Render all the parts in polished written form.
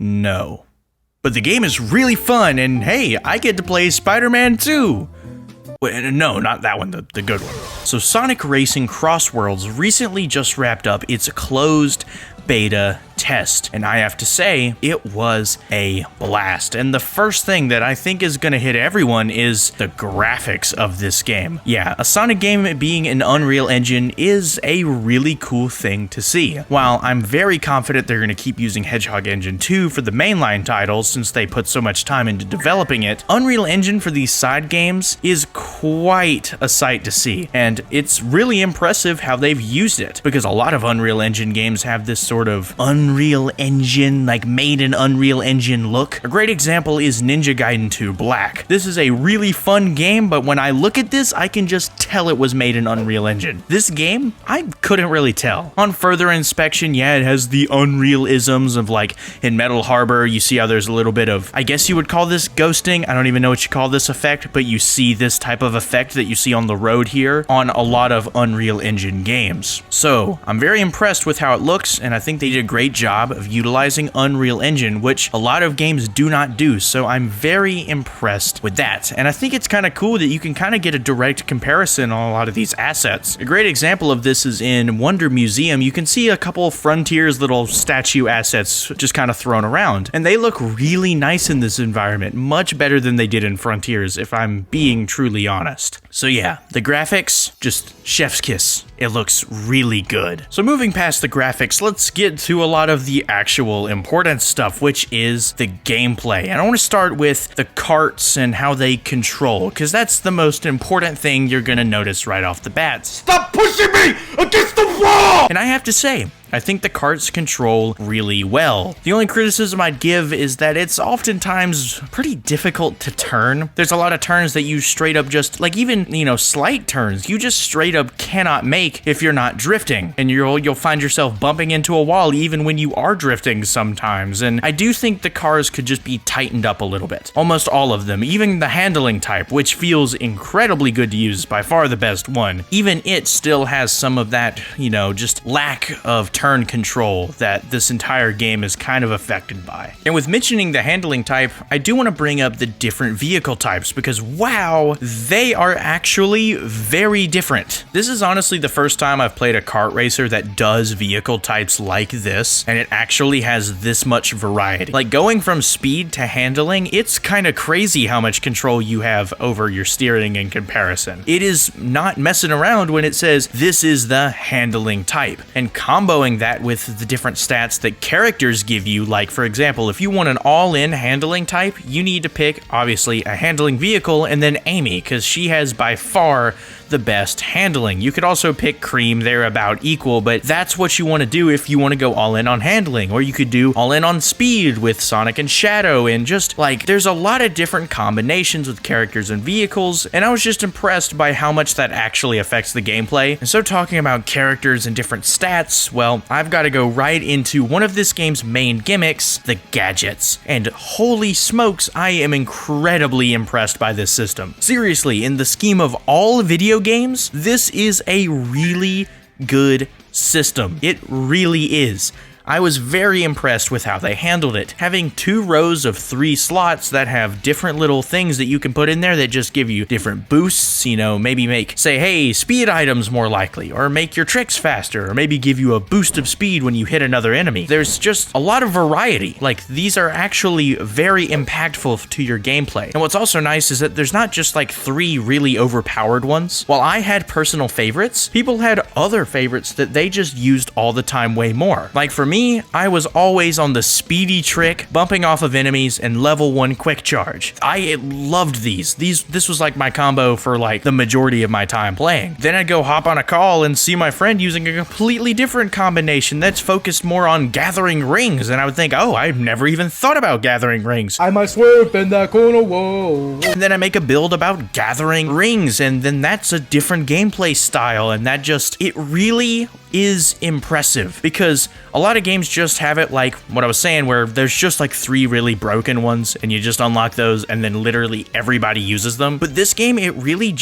No. But the game is really fun, and hey, I get to play Spider-Man too. Wait, no, not that one, the good one. So Sonic Racing Crossworlds recently just wrapped up its closed beta test, and I have to say, it was a blast. And the first thing that I think is going to hit everyone is the graphics of this game. Yeah, a Sonic game being an Unreal Engine is a really cool thing to see. While I'm very confident they're going to keep using Hedgehog Engine 2 for the mainline titles since they put so much time into developing it, Unreal Engine for these side games is quite a sight to see. And it's really impressive how they've used it, because a lot of Unreal Engine games have this sort of Unreal Engine, like made in Unreal Engine look. A great example is Ninja Gaiden 2 Black. This is a really fun game, but when I look at this, I can just tell it was made in Unreal Engine. This game, I couldn't really tell. On further inspection, yeah, it has the Unreal-isms of, like, in Metal Harbor, you see how there's a little bit of, I guess you would call this ghosting. I don't even know what you call this effect, but you see this type of effect that you see on the road here on a lot of Unreal Engine games. So, I'm very impressed with how it looks, and I think they did a great job of utilizing Unreal Engine, which a lot of games do not do, so I'm very impressed with that. And I think it's kind of cool that you can kind of get a direct comparison on a lot of these assets. A great example of this is in Wonder Museum. You can see a couple of Frontiers little statue assets just kind of thrown around, and they look really nice in this environment, much better than they did in Frontiers, if I'm being truly honest. So yeah, the graphics, just chef's kiss. It looks really good. So moving past the graphics, let's get to a lot of the actual important stuff, which is the gameplay. And I want to start with the carts and how they control, because that's the most important thing you're going to notice right off the bat. Stop pushing me against the wall! And I have to say, I think the carts control really well. The only criticism I'd give is that it's oftentimes pretty difficult to turn. There's a lot of turns that you straight up just, like even, you know, slight turns, you just straight up cannot make if you're not drifting. And you'll find yourself bumping into a wall even when you are drifting sometimes. And I do think the cars could just be tightened up a little bit. Almost all of them, even the handling type, which feels incredibly good to use, by far the best one. Even it still has some of that, you know, just lack of turn control that this entire game is kind of affected by. And with mentioning the handling type, I do want to bring up the different vehicle types, because wow, they are actually very different. This is honestly the first time I've played a kart racer that does vehicle types like this, and it actually has this much variety. Like going from speed to handling, it's kind of crazy how much control you have over your steering in comparison. It is not messing around when it says this is the handling type, and comboing that with the different stats that characters give you. Like for example, if you want an all-in handling type, you need to pick obviously a handling vehicle and then Amy, because she has by far the best handling. You could also pick Cream, they're about equal, but that's what you want to do if you want to go all in on handling. Or you could do all in on speed with Sonic and Shadow, and just like there's a lot of different combinations with characters and vehicles, and I was just impressed by how much that actually affects the gameplay. And so talking about characters and different stats, well, I've got to go right into one of this game's main gimmicks, the gadgets. And holy smokes, I am incredibly impressed by this system. Seriously, in the scheme of all video games, this is a really good system. It really is. I was very impressed with how they handled it. Having 2 rows of 3 slots that have different little things that you can put in there that just give you different boosts, you know, maybe say, hey, speed items more likely, or make your tricks faster, or maybe give you a boost of speed when you hit another enemy. There's just a lot of variety. Like, these are actually very impactful to your gameplay. And what's also nice is that there's not just like 3 really overpowered ones. While I had personal favorites, people had other favorites that they just used all the time way more. Like for me, I was always on the speedy trick, bumping off of enemies, and level 1 quick charge. I loved these. This was like my combo for like the majority of my time playing. Then I'd go hop on a call and see my friend using a completely different combination that's focused more on gathering rings, and I would think, oh, I've never even thought about gathering rings. I might swerve in that corner, whoa. And then I make a build about gathering rings, and then that's a different gameplay style, and that just, it really is impressive, because a lot of games just have it like what I was saying, where there's just like 3 really broken ones and you just unlock those and then literally everybody uses them. But this game, it really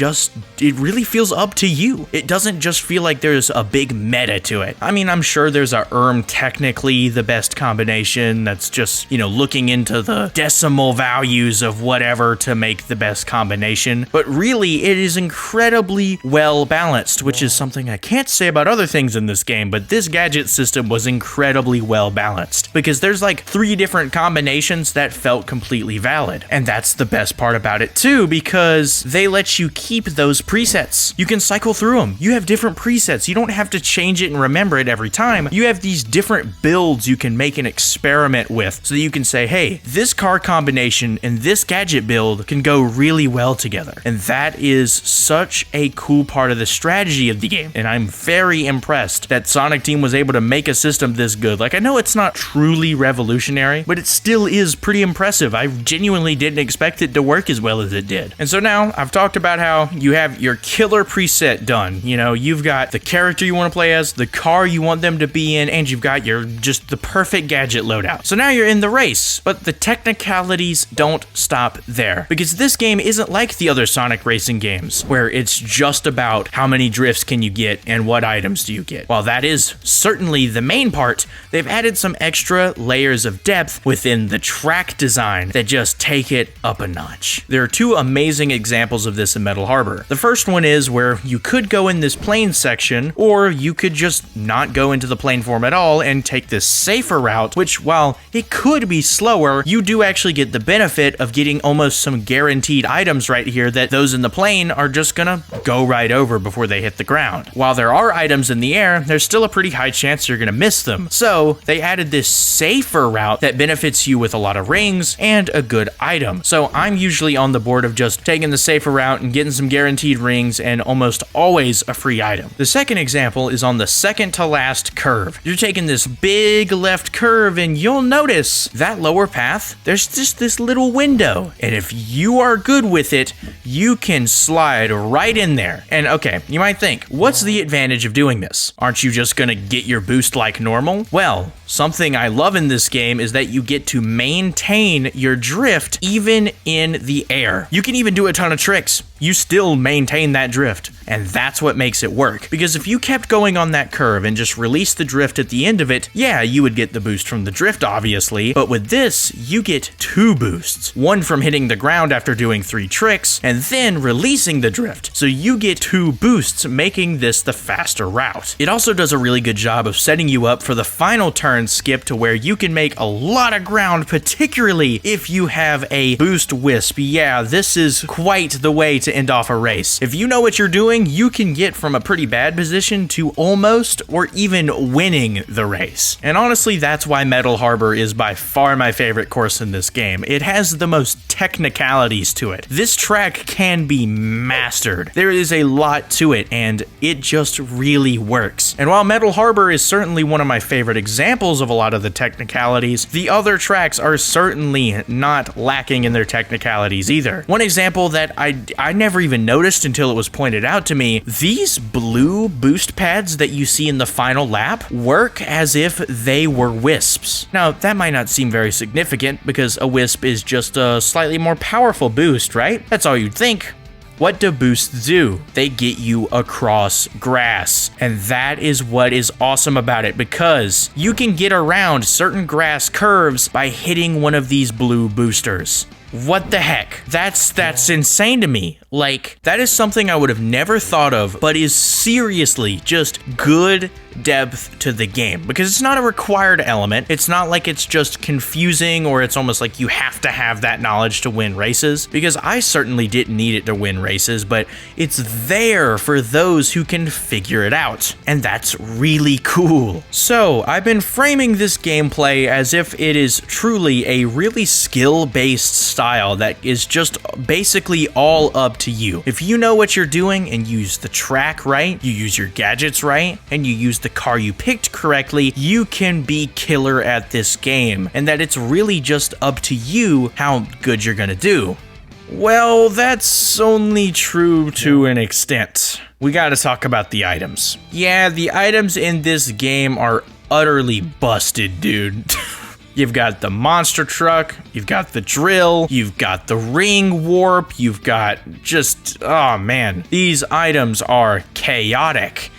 feels up to you. It doesn't just feel like there's a big meta to it. I mean, I'm sure there's a technically the best combination that's just, looking into the decimal values of whatever to make the best combination. But really, it is incredibly well balanced, which is something I can't say about other things in this game, but this gadget system was incredibly well balanced, because there's like 3 different combinations that felt completely valid. And that's the best part about it too, because they let you keep those presets. You can cycle through them. You have different presets. You don't have to change it and remember it every time. You have these different builds you can make an experiment with, so that you can say, hey, this car combination and this gadget build can go really well together. And that is such a cool part of the strategy of the game. And I'm very impressed that Sonic Team was able to make a system this good. Like, I know it's not truly revolutionary, but it still is pretty impressive. I genuinely didn't expect it to work as well as it did. And so now I've talked about how you have your killer preset done. You've got the character you want to play as, the car you want them to be in, and you've got just the perfect gadget loadout. So now you're in the race, but the technicalities don't stop there, because this game isn't like the other Sonic racing games, where it's just about how many drifts can you get and what items do you get. While that is certainly the main part, they've added some extra layers of depth within the track design that just take it up a notch. There are 2 amazing examples of this in Metal Harbor. The first one is where you could go in this plane section, or you could just not go into the plane form at all and take this safer route, which, while it could be slower, you do actually get the benefit of getting almost some guaranteed items right here that those in the plane are just gonna go right over before they hit the ground. While there are items in the air, there's still a pretty high chance you're gonna miss them. So they added this safer route that benefits you with a lot of rings and a good item. So I'm usually on the board of just taking the safer route and getting some guaranteed rings and almost always a free item. The second example is on the second to last curve. You're taking this big left curve and you'll notice that lower path, there's just this little window. And if you are good with it, you can slide right in there. And okay, you might think, what's the advantage of doing this? Aren't you just gonna get your boost like normal? Well, something I love in this game is that you get to maintain your drift even in the air. You can even do a ton of tricks. You still maintain that drift. And that's what makes it work. Because if you kept going on that curve and just released the drift at the end of it, yeah, you would get the boost from the drift, obviously. But with this, you get 2 boosts. One from hitting the ground after doing 3 tricks, and then releasing the drift. So you get 2 boosts, making this the faster route. It also does a really good job of setting you up for the final turn skip, to where you can make a lot of ground, particularly if you have a boost wisp. Yeah, this is quite the way to end off a race. If you know what you're doing, you can get from a pretty bad position to almost or even winning the race. And honestly, that's why Metal Harbor is by far my favorite course in this game. It has the most technicalities to it. This track can be mastered. There is a lot to it, and it just really works. And while Metal Harbor is certainly one of my favorite examples of a lot of the technicalities, the other tracks are certainly not lacking in their technicalities either. One example that I never even noticed until it was pointed out to me, these blue boost pads that you see in the final lap work as if they were wisps. Now, that might not seem very significant, because a wisp is just a slightly more powerful boost, right? That's all you'd think. What do boosts do? They get you across grass. And that is what is awesome about it, because you can get around certain grass curves by hitting one of these blue boosters. What the heck? That's insane to me. Like, that is something I would have never thought of, but is seriously just good depth to the game, because it's not a required element. It's not like it's just confusing, or it's almost like you have to have that knowledge to win races, because I certainly didn't need it to win races, but it's there for those who can figure it out, and that's really cool. So I've been framing this gameplay as if it is truly a really skill-based style that is just basically all up to you. If you know what you're doing and use the track right, you use your gadgets right, and you use the car you picked correctly, you can be killer at this game, and that it's really just up to you how good you're gonna do. Well, that's only true to an extent. We gotta talk about the items. Yeah, the items in this game are utterly busted, dude. You've got the monster truck, you've got the drill, you've got the ring warp, you've got just, oh man. These items are chaotic.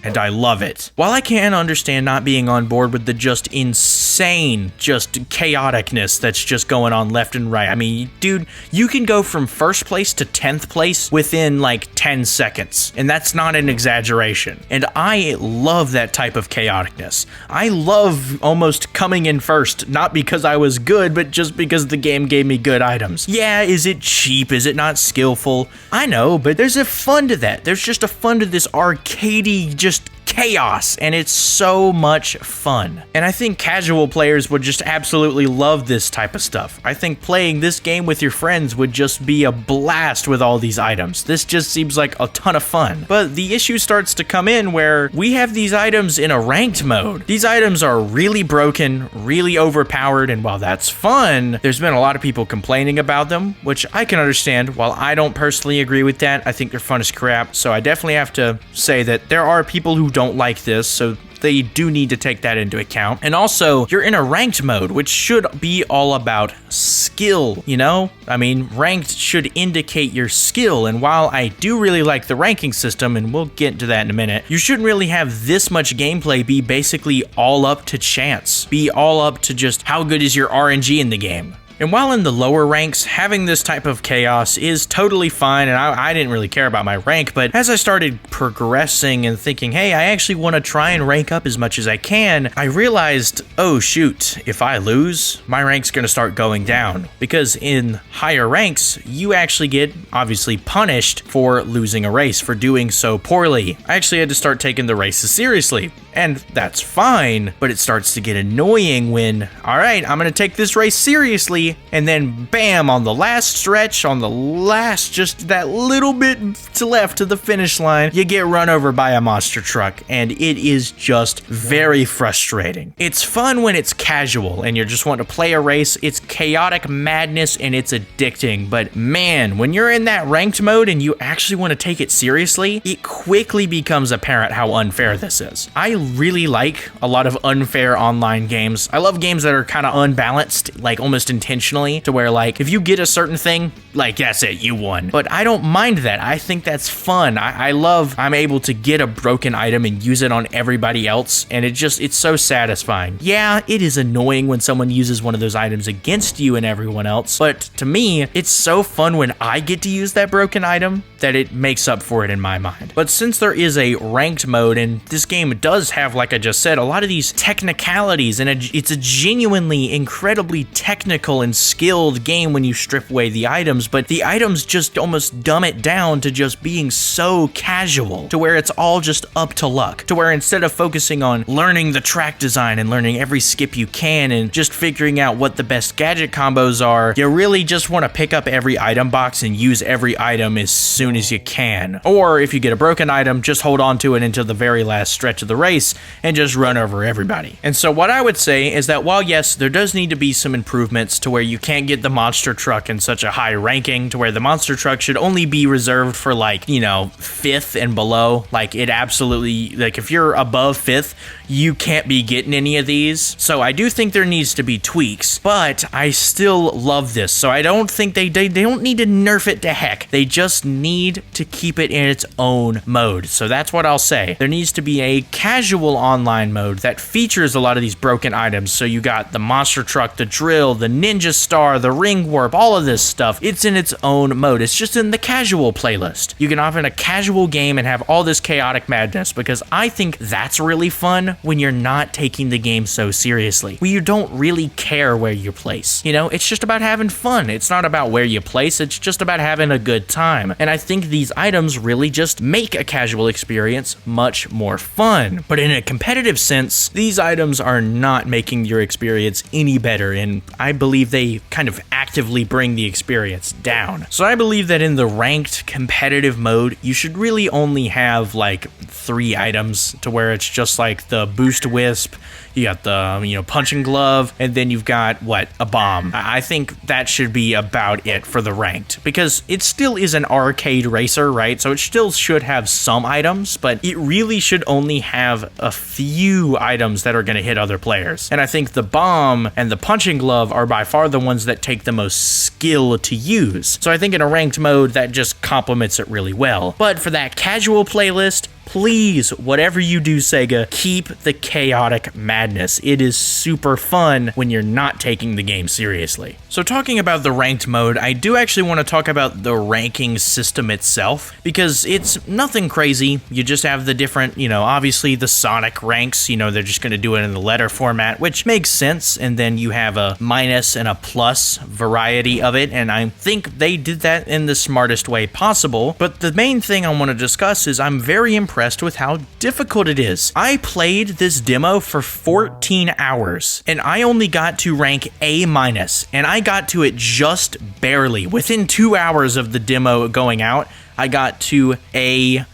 And I love it. While I can understand not being on board with the just insane, just chaoticness that's just going on left and right. I mean, dude, you can go from first place to 10th place within like 10 seconds. And that's not an exaggeration. And I love that type of chaoticness. I love almost coming in first, not because I was good, but just because the game gave me good items. Yeah, is it cheap? Is it not skillful? I know, but there's a fun to that. There's just a fun to this arcadey, just chaos, and it's so much fun. And I think casual players would just absolutely love this type of stuff. I think playing this game with your friends would just be a blast with all these items. This just seems like a ton of fun. But the issue starts to come in where we have these items in a ranked mode. These items are really broken, really overpowered, and while that's fun, there's been a lot of people complaining about them, which I can understand. While I don't personally agree with that, I think they're fun as crap, so I definitely have to say that there are people who don't like this, so they do need to take that into account. And also, you're in a ranked mode, which should be all about skill, you know? I mean, ranked should indicate your skill, and while I do really like the ranking system, and we'll get into that in a minute, you shouldn't really have this much gameplay be basically all up to chance, be all up to just how good is your RNG in the game. And while in the lower ranks, having this type of chaos is totally fine, and I didn't really care about my rank, but as I started progressing and thinking, hey, I actually want to try and rank up as much as I can, I realized, oh shoot, if I lose, my rank's going to start going down. Because in higher ranks, you actually get, obviously, punished for losing a race, for doing so poorly. I actually had to start taking the races seriously. And that's fine, but it starts to get annoying when, all right, I'm going to take this race seriously, and then bam, on the last stretch, on the last, just that little bit to left to the finish line, you get run over by a monster truck, and it is just very frustrating. It's fun when it's casual, and you're just wanting to play a race. It's chaotic madness, and it's addicting, but man, when you're in that ranked mode and you actually want to take it seriously, it quickly becomes apparent how unfair this is. I really like a lot of unfair online games. I love games that are kind of unbalanced, like almost intentionally, to where like if you get a certain thing, like that's it, you won. But I don't mind that. I think that's fun. I love I'm able to get a broken item and use it on everybody else, and it's so satisfying. Yeah, it is annoying when someone uses one of those items against you and everyone else, but to me, it's so fun when I get to use that broken item that it makes up for it in my mind. But since there is a ranked mode, and this game does have, like I just said, a lot of these technicalities, and it's a genuinely incredibly technical and skilled game when you strip away the items, but the items just almost dumb it down to just being so casual, to where it's all just up to luck, to where instead of focusing on learning the track design and learning every skip you can and just figuring out what the best gadget combos are, you really just want to pick up every item box and use every item as soon as you can. Or if you get a broken item, just hold on to it until the very last stretch of the race and just run over everybody. And so what I would say is that while yes, there does need to be some improvements to where you can't get the monster truck in such a high ranking, to where the monster truck should only be reserved for like, you know, 5th and below. Like it absolutely, like if you're above 5th, you can't be getting any of these. So I do think there needs to be tweaks, but I still love this. So I don't think they don't need to nerf it to heck. They just need to keep it in its own mode. So that's what I'll say. There needs to be a casual online mode that features a lot of these broken items. So you got the monster truck, the drill, the ninja star, the ring warp, all of this stuff. It's in its own mode. It's just in the casual playlist. You can hop in a casual game and have all this chaotic madness, because I think that's really fun when you're not taking the game so seriously, when you don't really care where you place. You know, it's just about having fun. It's not about where you place. It's just about having a good time. And I think these items really just make a casual experience much more fun. But in a competitive sense, these items are not making your experience any better, and I believe they kind of act actively bring the experience down. So I believe that in the ranked competitive mode, you should really only have like 3 items, to where it's just like the boost wisp, you got the, punching glove, and then you've got, a bomb. I think that should be about it for the ranked, because it still is an arcade racer, right? So it still should have some items, but it really should only have a few items that are going to hit other players. And I think the bomb and the punching glove are by far the ones that take the most skill to use. So I think in a ranked mode, that just complements it really well. But for that casual playlist, please, whatever you do, Sega, keep the chaotic madness. It is super fun when you're not taking the game seriously. So talking about the ranked mode, I do actually want to talk about the ranking system itself, because it's nothing crazy. You just have the different, obviously the Sonic ranks, they're just going to do it in the letter format, which makes sense. And then you have a minus and a plus variety of it. And I think they did that in the smartest way possible. But the main thing I want to discuss is I'm very impressed with how difficult it is. I played this demo for 14 hours and I only got to rank A-, and I got to it just barely. Within 2 hours of the demo going out, I got to A-.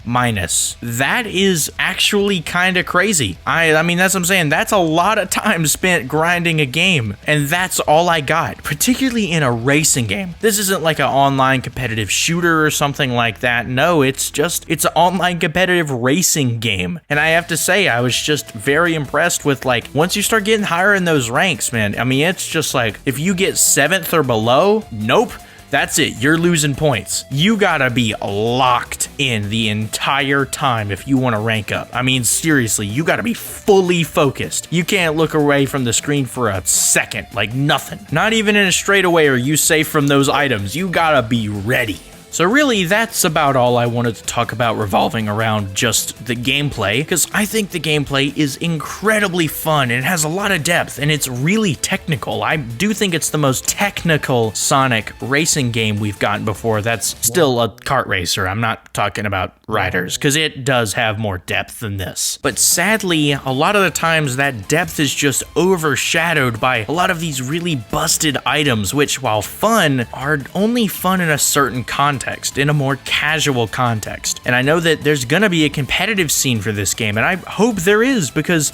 That is actually kind of crazy. I mean, that's what I'm saying. That's a lot of time spent grinding a game, and that's all I got, particularly in a racing game. This isn't like an online competitive shooter or something like that. No, it's an online competitive racing game. And I have to say, I was just very impressed with, once you start getting higher in those ranks, man, I mean, it's just like, if you get 7th or below, nope. That's it, you're losing points. You gotta be locked in the entire time if you want to rank up. I mean, seriously, you gotta be fully focused. You can't look away from the screen for a second, nothing. Not even in a straightaway are you safe from those items. You gotta be ready. So really, that's about all I wanted to talk about revolving around just the gameplay, because I think the gameplay is incredibly fun, and it has a lot of depth, and it's really technical. I do think it's the most technical Sonic racing game we've gotten before. That's still a kart racer. I'm not talking about riders, because it does have more depth than this. But sadly, a lot of the times that depth is just overshadowed by a lot of these really busted items, which, while fun, are only fun in a certain context, in a more casual context. And I know that there's gonna be a competitive scene for this game, and I hope there is, because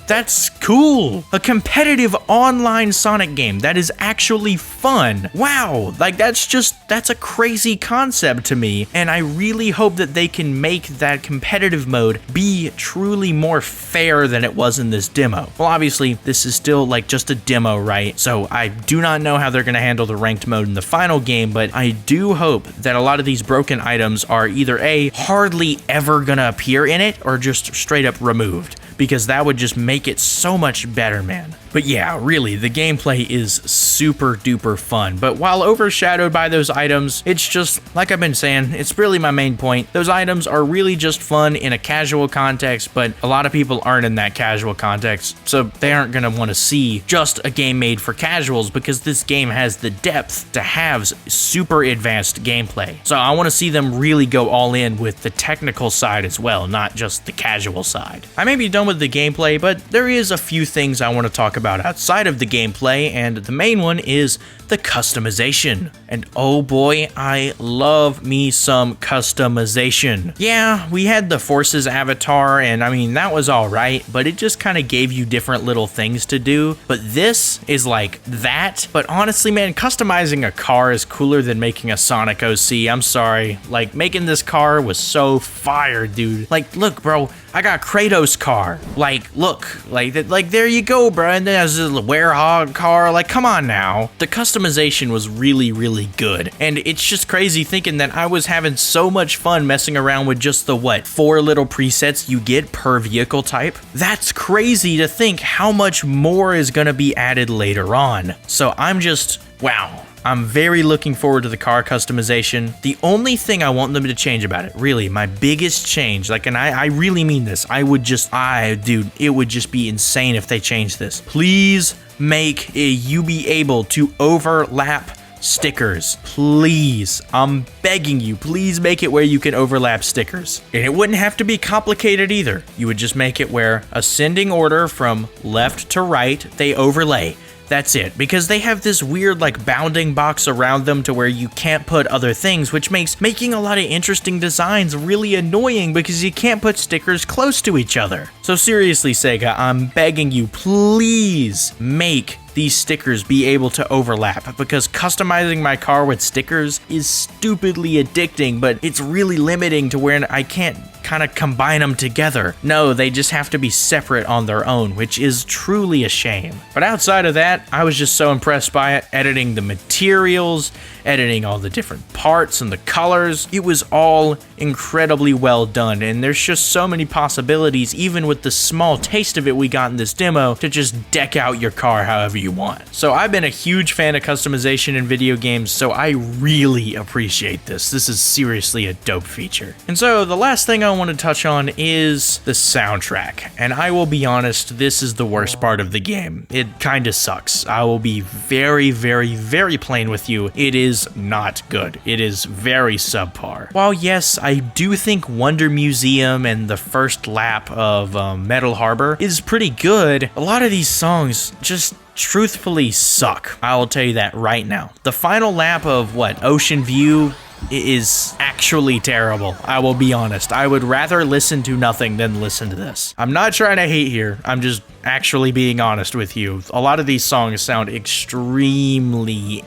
that's cool. A competitive online Sonic game that is actually fun. Wow, that's a crazy concept to me, and I really hope that they can make that competitive mode be truly more fair than it was in this demo. Well, obviously, this is still just a demo, right? So I do not know how they're gonna handle the ranked mode in the final game, but I do hope that a lot of these broken items are either A, hardly ever gonna appear in it, or just straight up removed, because that would just make it so much better, man. But yeah, really, the gameplay is super duper fun. But while overshadowed by those items, it's just, like I've been saying, it's really my main point. Those items are really just fun in a casual context, but a lot of people aren't in that casual context, so they aren't gonna want to see just a game made for casuals, because this game has the depth to have super advanced gameplay. So I want to see them really go all in with the technical side as well, not just the casual side. I may be done with the gameplay, but there is a few things I want to talk about outside of the gameplay, and the main one is the customization. And oh boy, I love me some customization. Yeah, we had the Forces avatar, and I mean, that was alright, but it just kind of gave you different little things to do. But this is like that. But honestly, man, customizing a car is cooler than making a Sonic OC. I'm sorry. Making this car was so fire, dude. Look, bro, I got Kratos' car. Look, there you go, bro. And then there's this Werehog car. Come on now. The customization was really, really good. And it's just crazy thinking that I was having so much fun messing around with just the, 4 little presets you get per vehicle type. That's crazy to think how much more is gonna be added later on. So I'm just, wow. I'm very looking forward to the car customization. The only thing I want them to change about it, really, my biggest change, and I really mean this, dude, it would just be insane if they changed this. Please make you be able to overlap stickers. Please, I'm begging you, please make it where you can overlap stickers. And it wouldn't have to be complicated either. You would just make it where ascending order from left to right, they overlay. That's it, because they have this weird like bounding box around them to where you can't put other things, which makes making a lot of interesting designs really annoying because you can't put stickers close to each other. So seriously, Sega, I'm begging you, please make these stickers be able to overlap, because customizing my car with stickers is stupidly addicting, but it's really limiting to where I can't kind of combine them together. No, they just have to be separate on their own, which is truly a shame. But outside of that, I was just so impressed by it. Editing the materials, editing all the different parts and the colors, it was all incredibly well done, and there's just so many possibilities, even with the small taste of it we got in this demo, to just deck out your car however you want. So I've been a huge fan of customization in video games, so I really appreciate this. This is seriously a dope feature. And so the last thing I want to touch on is the soundtrack, and I will be honest, this is the worst part of the game. It kinda sucks. I will be very, very, very plain with you. It is not good. It is very subpar. While yes, I do think Wonder Museum and the first lap of Metal Harbor is pretty good, a lot of these songs just truthfully suck. I will tell you that right now. The final lap of Ocean View is actually terrible. I will be honest. I would rather listen to nothing than listen to this. I'm not trying to hate here. I'm just actually being honest with you. A lot of these songs sound extremely,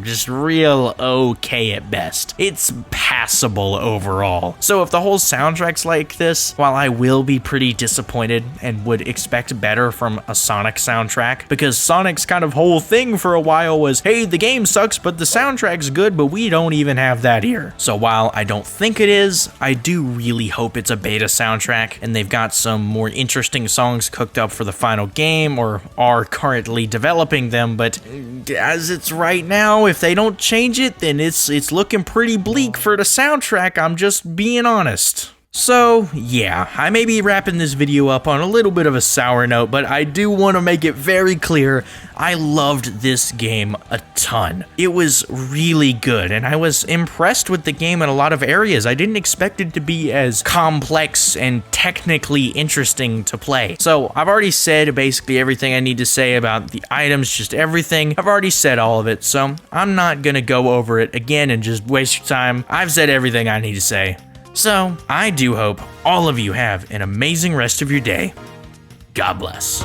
just real okay at best. It's passable overall. So if the whole soundtrack's like this, while I will be pretty disappointed and would expect better from a Sonic soundtrack, because Sonic's kind of whole thing for a while was, hey, the game sucks, but the soundtrack's good, but we don't even have that here. So while I don't think it is, I do really hope it's a beta soundtrack and they've got some more interesting songs cooked up for the final game or are currently developing them, but as it's right now, if they don't change it, then it's looking pretty bleak for the soundtrack. I'm just being honest. So, yeah, I may be wrapping this video up on a little bit of a sour note, but I do want to make it very clear, I loved this game a ton. It was really good, and I was impressed with the game in a lot of areas. I didn't expect it to be as complex and technically interesting to play. So, I've already said basically everything I need to say about the items, just everything. I've already said all of it, so I'm not gonna go over it again and just waste your time. I've said everything I need to say. So, I do hope all of you have an amazing rest of your day. God bless.